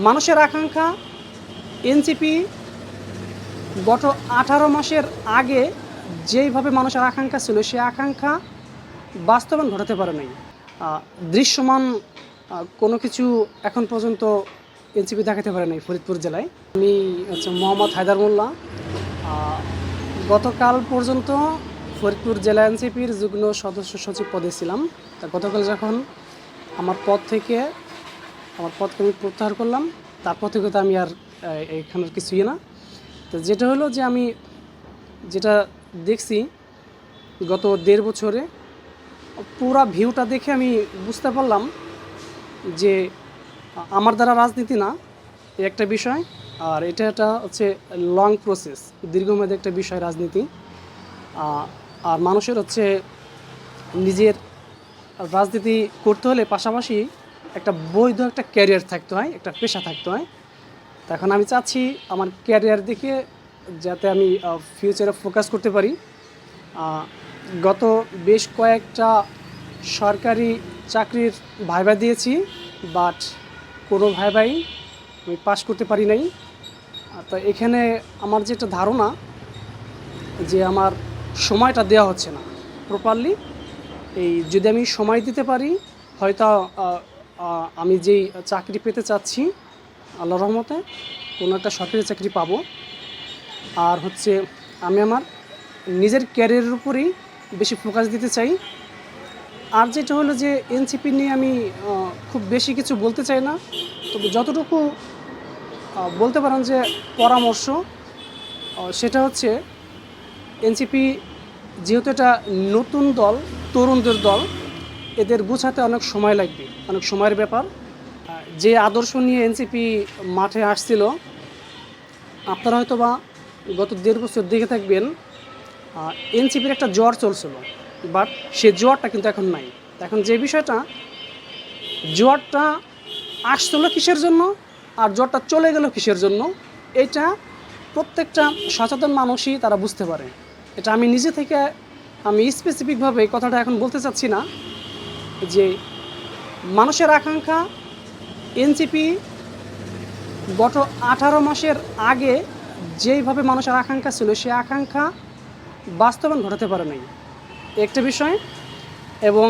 মানুষের আকাঙ্ক্ষা এনসিপি গত 18 মাসের আগে যেইভাবে মানুষের আকাঙ্ক্ষা ছিল সেই আকাঙ্ক্ষা বাস্তবায়ন ঘটাতে পারে নাই। দৃশ্যমান কোনো কিছু এখন পর্যন্ত এনসিপি দেখাতে পারে নাই ফরিদপুর জেলায়। আমি মোহাম্মদ হায়দার মোল্লা। গতকাল পর্যন্ত ফরিদপুর জেলা এনসিপির যুগ্ম সদস্য সচিব পদে ছিলাম। তা গতকাল যখন আমার পদকে আমি প্রত্যাহার করলাম, তারপর থেকে তো আমি আর এইখানের কিছুই না। তো যেটা হলো যে আমি যেটা দেখছি গত 1.5 বছরে পুরা ভিউটা দেখে আমি বুঝতে পারলাম যে আমার দ্বারা রাজনীতি না একটা বিষয়, আর এটা হচ্ছে লং প্রসেস, দীর্ঘমেয়াদী একটা বিষয় রাজনীতি। আর মানুষের হচ্ছে নিজের রাজনীতি করতে হলে পাশাপাশি একটা বৈধ একটা ক্যারিয়ার থাকতে হয়, একটা পেশা থাকতে হয়। তখন আমি চাচ্ছি আমার ক্যারিয়ার দিকে যাতে আমি ফিউচারে ফোকাস করতে পারি। গত বেশ কয়েকটা সরকারি চাকরির ভাইভা দিয়েছি, বাট কোনো ভাইভাই আমি পাস করতে পারি নাই। তো এখানে আমার যেটা ধারণা যে আমার সময়টা দেওয়া হচ্ছে না প্রপারলি। যদি আমি সময় দিতে পারি হয়তো আমি যেই চাকরি পেতে চাচ্ছি আল্লাহর রহমতে কোনো একটা সরকারি চাকরি পাবো। আর হচ্ছে আমি আমার নিজের ক্যারিয়ারের উপরেই বেশি ফোকাস দিতে চাই। আর যেটা হলো যে এনসিপি নিয়ে আমি খুব বেশি কিছু বলতে চাই না, তবে যতটুকু বলতে পারেন যে পরামর্শ, সেটা হচ্ছে এনসিপি যেহেতু এটা নতুন দল, তরুণদের দল, এদের গুছাতে অনেক সময় লাগবে, অনেক সময়ের ব্যাপার। যে আদর্শ নিয়ে এনসিপি মাঠে আসছিল, আপনারা হয়তো বা গত 1.5 বছর দেখে থাকবেন এনসিপির একটা জ্বর চলছিল, বাট সে জ্বরটা কিন্তু এখন নাই। এখন যে বিষয়টা, জ্বরটা আসছিল কিসের জন্য আর জ্বরটা চলে গেল কিসের জন্য, এটা প্রত্যেকটা সচেতন মানুষই তারা বুঝতে পারে। এটা আমি নিজে থেকে আমি স্পেসিফিকভাবে এই কথাটা এখন বলতে চাচ্ছি না, যে মানুষের আকাঙ্ক্ষা এনসিপি গত 18 মাসের আগে যেইভাবে মানুষের আকাঙ্ক্ষা ছিল সেই আকাঙ্ক্ষা বাস্তবায়ন ঘটাতে পারে নাই একটা বিষয়। এবং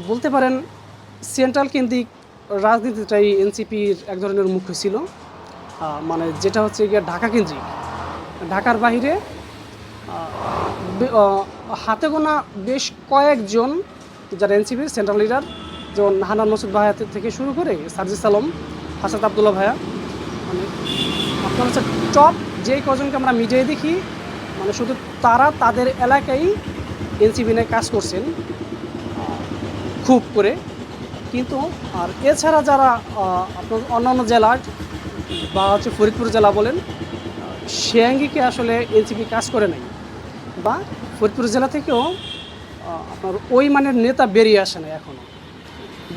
বলতে পারেন সেন্ট্রাল কেন্দ্রিক রাজনীতিটাই এনসিপির এক ধরনের মুখ্য ছিল, মানে যেটা হচ্ছে গিয়ে ঢাকা কেন্দ্রিক। ঢাকার বাইরে হাতে গোনা বেশ কয়েকজন যারা এনসিপির সেন্ট্রাল লিডার, যেমন হানান মাসুদ ভাইয়া থেকে শুরু করে সার্জিস আলম, হাসান আবদুল্লাহ ভাইয়া, মানে আপনার হচ্ছে টপ যেই কজনকে আমরা মিডিয়ায় দেখি, মানে শুধু তারা তাদের এলাকায় এনসিপি নিয়ে কাজ করছেন খুব করে। কিন্তু আর এছাড়া যারা আপনার অন্যান্য জেলার বা হচ্ছে ফরিদপুর জেলা বলেন, সে আঙ্গিকে আসলে এনসিপি কাজ করে নাই, বা ফরিদপুর জেলা থেকেও আপনার ওই মানের নেতা বেরিয়ে আসে না এখনও।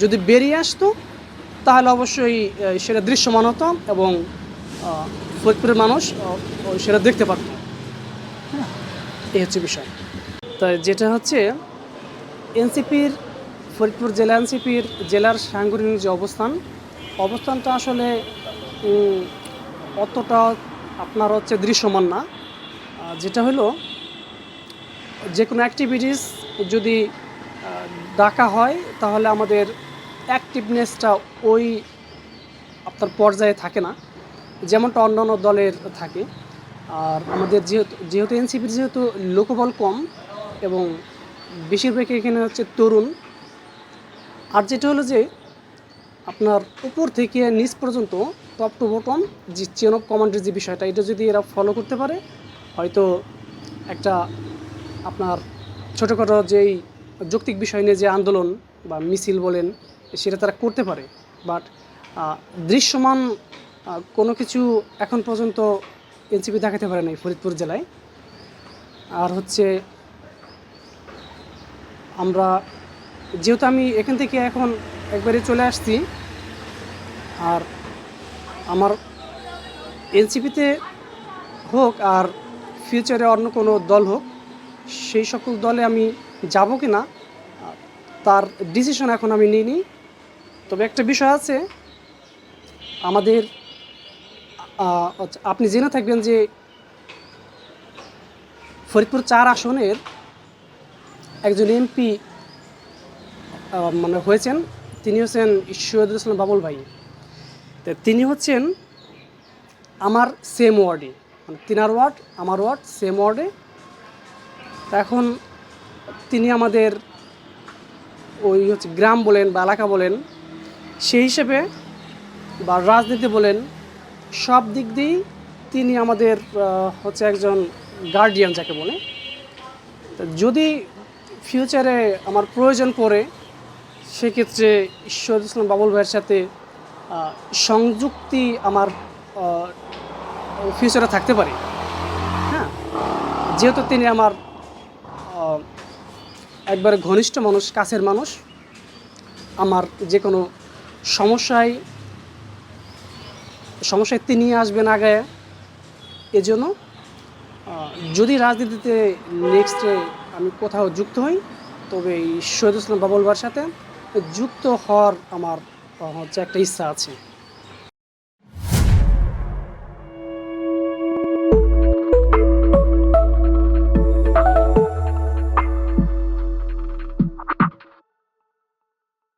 যদি বেরিয়ে আসতো তাহলে অবশ্যই সেটা দৃশ্যমান হতো এবং ফরিদপুরের মানুষ সেটা দেখতে পারত। হ্যাঁ, এই হচ্ছে বিষয়। তাই যেটা হচ্ছে এনসিপির ফরিদপুর জেলা এনসিপির জেলার সাংগঠনিক যে অবস্থানটা আসলে অতটা আপনার হচ্ছে দৃশ্যমান না। যেটা হলো যে কোনো অ্যাক্টিভিটিস যদি ডাকা হয় তাহলে আমাদের অ্যাক্টিভনেসটা ওই আপনার পর্যায়ে থাকে না যেমনটা অন্যান্য দলের থাকে। আর আমাদের যেহেতু এনসিপির যেহেতু লোকবল কম এবং বেশিরভাগই এখানে হচ্ছে তরুণ। আর যেটা হলো যে আপনার উপর থেকে নিচ পর্যন্ত টপ টু বটম যে চেন অফ কমান্ডের যে বিষয়টা, এটা যদি এরা ফলো করতে পারে হয়তো একটা আপনার ছোটোখাটো যেই যৌক্তিক বিষয় নিয়ে যে আন্দোলন বা মিছিল বলেন সেটা তারা করতে পারে। বাট দৃশ্যমান কোনো কিছু এখন পর্যন্ত এনসিপি দেখাতে পারে নাই ফরিদপুর জেলায়। আর হচ্ছে আমরা যেহেতু আমি এখান থেকে এখন একবারে চলে আসছি, আর আমার এনসিপিতে হোক আর ফিউচারে অন্য কোনো দল হোক, সেই সকল দলে আমি যাব কি না তার ডিসিশন এখন আমি নিইনি। তবে একটা বিষয় আছে, আমাদের আপনি জেনে থাকবেন যে ফরিদপুর 4 আসনের একজন এমপি মানে হয়েছেন, তিনি হচ্ছেন শহীদুল ইসলাম বাবুল ভাই। তো তিনি হচ্ছেন আমার সেম ওয়ার্ডে, মানে তিনার ওয়ার্ড আমার ওয়ার্ড সেম ওয়ার্ডে। তা এখন তিনি আমাদের ওই হচ্ছে গ্রাম বলেন বা এলাকা বলেন, সেই হিসেবে বা রাজনীতি বলেন, সব দিক দিয়েই তিনি আমাদের হচ্ছে একজন গার্ডিয়ান যাকে বলে। তো যদি ফিউচারে আমার প্রয়োজন পড়ে, সেক্ষেত্রে শহীদুল ইসলাম বাবুল ভাইয়ের সাথে সংযুক্তি আমার ফিউচারে থাকতে পারে। হ্যাঁ, যেহেতু তিনি আমার একবারে ঘনিষ্ঠ মানুষ, কাছের মানুষ, আমার যে কোনো সমস্যায় তিনি আসবেন আগে। এজন্য যদি রাজনীতিতে নেক্সটে আমি কোথাও যুক্ত হই, তবে এই শহীদুল ইসলাম বাবুল ভাইয়ের সাথে যুক্ত হওয়ার আমার হচ্ছে একটা ইচ্ছা আছে।